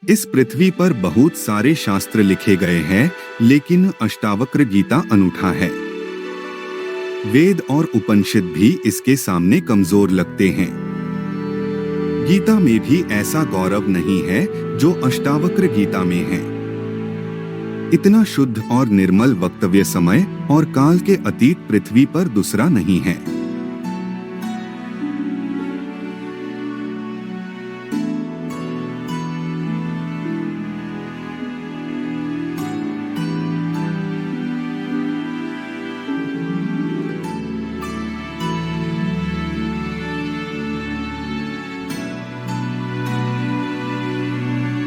इस पृथ्वी पर बहुत सारे शास्त्र लिखे गए हैं, लेकिन अष्टावक्र गीता अनूठा है। वेद और उपनिषद भी इसके सामने कमजोर लगते हैं। गीता में भी ऐसा गौरव नहीं है जो अष्टावक्र गीता में है। इतना शुद्ध और निर्मल वक्तव्य समय और काल के अतीत पृथ्वी पर दूसरा नहीं है।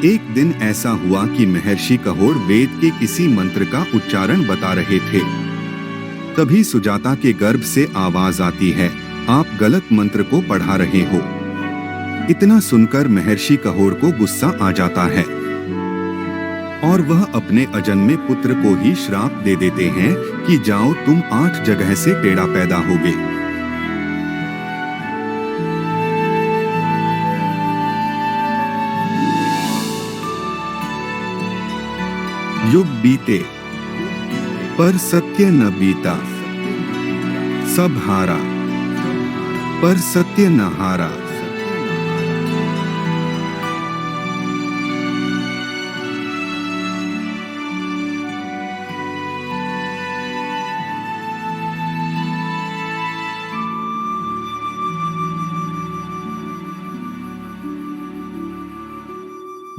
एक दिन ऐसा हुआ कि महर्षि कहोड़ वेद के किसी मंत्र का उच्चारण बता रहे थे। तभी सुजाता के गर्भ से आवाज आती है, आप गलत मंत्र को पढ़ा रहे हो। इतना सुनकर महर्षि कहोड़ को गुस्सा आ जाता है और वह अपने अजन्मे पुत्र को ही श्राप दे देते हैं कि जाओ तुम 8 जगह से टेढ़ा पैदा होगे। युग बीते पर सत्य न बीता, सब हारा पर सत्य न हारा।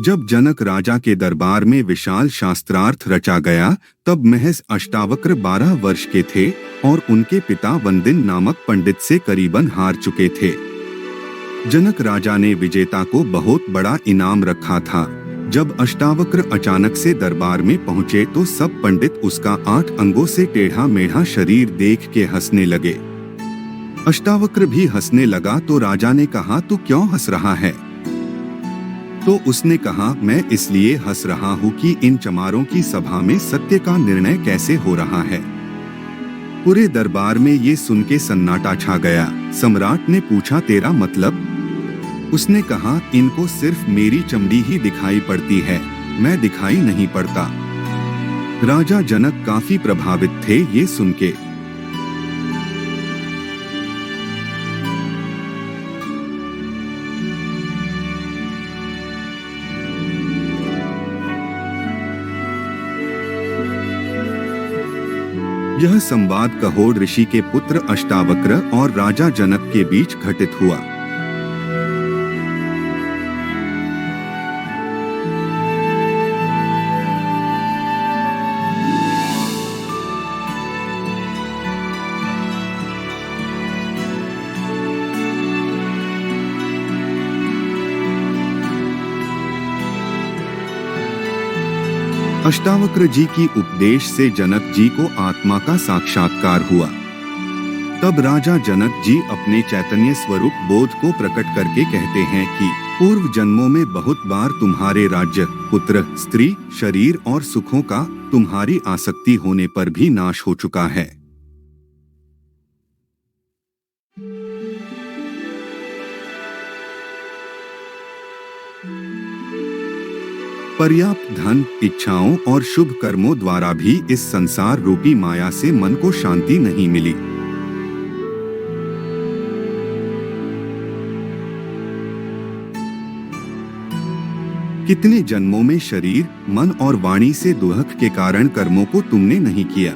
जब जनक राजा के दरबार में विशाल शास्त्रार्थ रचा गया, तब महज अष्टावक्र 12 वर्ष के थे और उनके पिता वंदिन नामक पंडित से करीबन हार चुके थे। जनक राजा ने विजेता को बहुत बड़ा इनाम रखा था। जब अष्टावक्र अचानक से दरबार में पहुंचे तो सब पंडित उसका 8 अंगों से टेढ़ा मेढ़ा शरीर देख के हंसने लगे। अष्टावक्र भी हंसने लगा तो राजा ने कहा, तू क्यों हंस रहा है? तो उसने कहा, मैं इसलिए हंस रहा हूँ कि इन चमारों की सभा में सत्य का निर्णय कैसे हो रहा है। पूरे दरबार में ये सुन के सन्नाटा छा गया। सम्राट ने पूछा, तेरा मतलब? उसने कहा, इनको सिर्फ मेरी चमड़ी ही दिखाई पड़ती है, मैं दिखाई नहीं पड़ता। राजा जनक काफी प्रभावित थे ये सुन के। यह संवाद कहोड़ ऋषि के पुत्र अष्टावक्र और राजा जनक के बीच घटित हुआ। अष्टावक्र जी की उपदेश से जनक जी को आत्मा का साक्षात्कार हुआ। तब राजा जनक जी अपने चैतन्य स्वरूप बोध को प्रकट करके कहते हैं कि पूर्व जन्मों में बहुत बार तुम्हारे राज्य, पुत्र, स्त्री, शरीर और सुखों का तुम्हारी आसक्ति होने पर भी नाश हो चुका है। पर्याप्त धन, इच्छाओं और शुभ कर्मों द्वारा भी इस संसार रूपी माया से मन को शांति नहीं मिली। कितने जन्मों में शरीर, मन और वाणी से दुहक के कारण कर्मों को तुमने नहीं किया।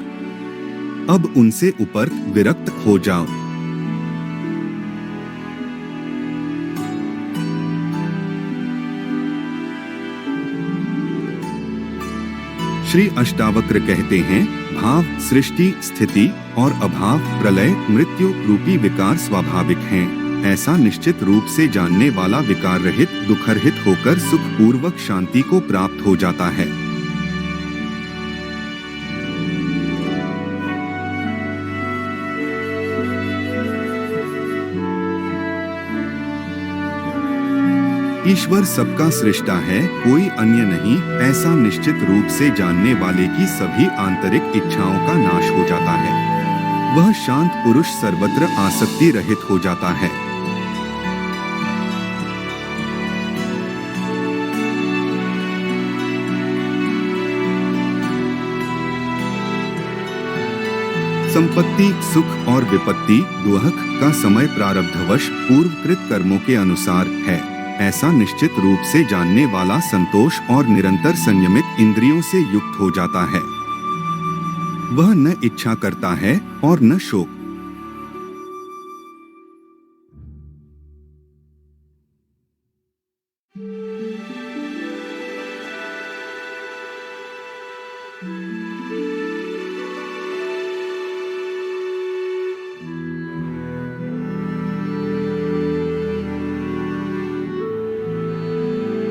अब उनसे उपर्त विरक्त हो जाओ। श्री अष्टावक्र कहते हैं, भाव, सृष्टि, स्थिति और अभाव, प्रलय, मृत्यु रूपी विकार स्वाभाविक हैं। ऐसा निश्चित रूप से जानने वाला विकार रहित, दुखरहित होकर सुख पूर्वक शांति को प्राप्त हो जाता है। ईश्वर सबका सृष्टा है, कोई अन्य नहीं। ऐसा निश्चित रूप से जानने वाले की सभी आंतरिक इच्छाओं का नाश हो जाता है। वह शांत पुरुष सर्वत्र आसक्ति रहित हो जाता है। संपत्ति, सुख और विपत्ति, दुहक का समय प्रारब्धवश पूर्वकृत कर्मों के अनुसार है, ऐसा निश्चित रूप से जानने वाला संतोष और निरंतर संयमित इंद्रियों से युक्त हो जाता है। वह न इच्छा करता है और न शोक।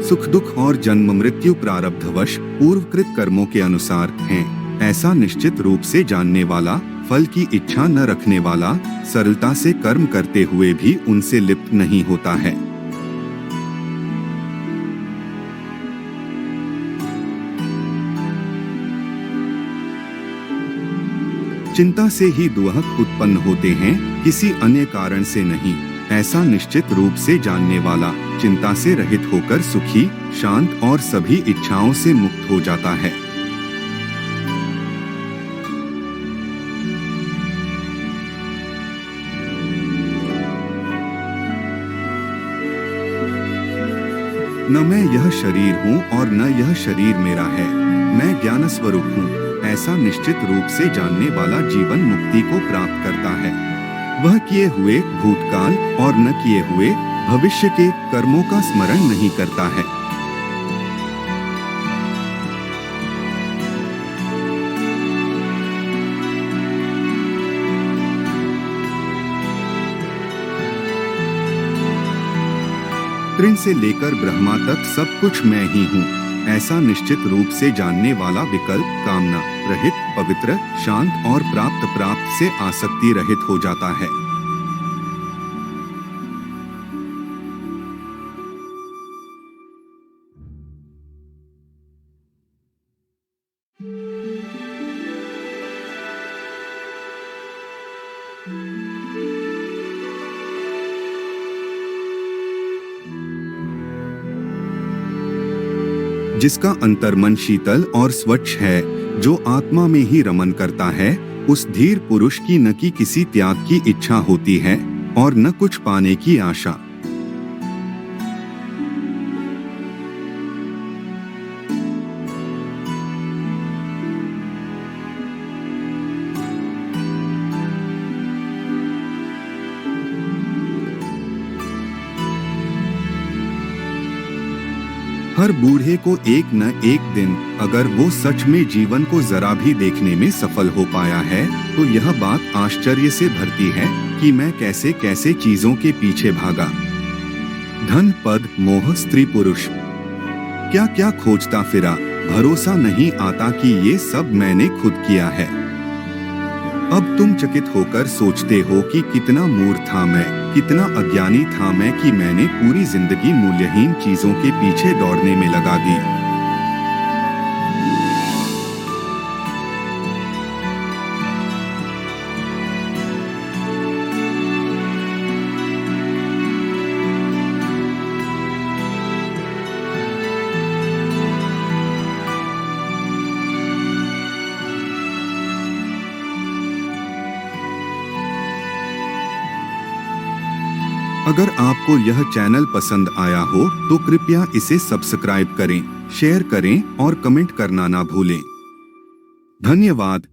सुख दुख और जन्म मृत्यु प्रारब्धवश पूर्वकृत कर्मों के अनुसार हैं, ऐसा निश्चित रूप से जानने वाला, फल की इच्छा न रखने वाला, सरलता से कर्म करते हुए भी उनसे लिप्त नहीं होता है। चिंता से ही दुहक उत्पन्न होते हैं, किसी अन्य कारण से नहीं, ऐसा निश्चित रूप से जानने वाला चिंता से रहित होकर सुखी, शांत और सभी इच्छाओं से मुक्त हो जाता है। न मैं यह शरीर हूँ और न यह शरीर मेरा है, मैं ज्ञान स्वरूप हूँ, ऐसा निश्चित रूप से जानने वाला जीवन मुक्ति को प्राप्त करता है। वह किए हुए भूतकाल और न किए हुए भविष्य के कर्मों का स्मरण नहीं करता है। तृण से लेकर ब्रह्मा तक सब कुछ मैं ही हूँ, ऐसा निश्चित रूप से जानने वाला विकल्प, कामना रहित, पवित्र, शांत और प्राप्त से आसक्ति रहित हो जाता है। जिसका अंतर्मन शीतल और स्वच्छ है, जो आत्मा में ही रमन करता है, उस धीर पुरुष की न कि किसी त्याग की इच्छा होती है और न कुछ पाने की आशा। हर बूढ़े को एक न एक दिन अगर वो सच में जीवन को जरा भी देखने में सफल हो पाया है, तो यह बात आश्चर्य से भरती है कि मैं कैसे कैसे चीजों के पीछे भागा। धन, पद, मोह, स्त्री, पुरुष, क्या क्या खोजता फिरा, भरोसा नहीं आता कि ये सब मैंने खुद किया है। अब तुम चकित होकर सोचते हो कि कितना मूर्ख था मैं, कितना अज्ञानी था मैं कि मैंने पूरी जिंदगी मूल्यहीन चीजों के पीछे दौड़ने में लगा दी। अगर आपको यह चैनल पसंद आया हो तो कृपया इसे सब्सक्राइब करें, शेयर करें और कमेंट करना ना भूलें। धन्यवाद।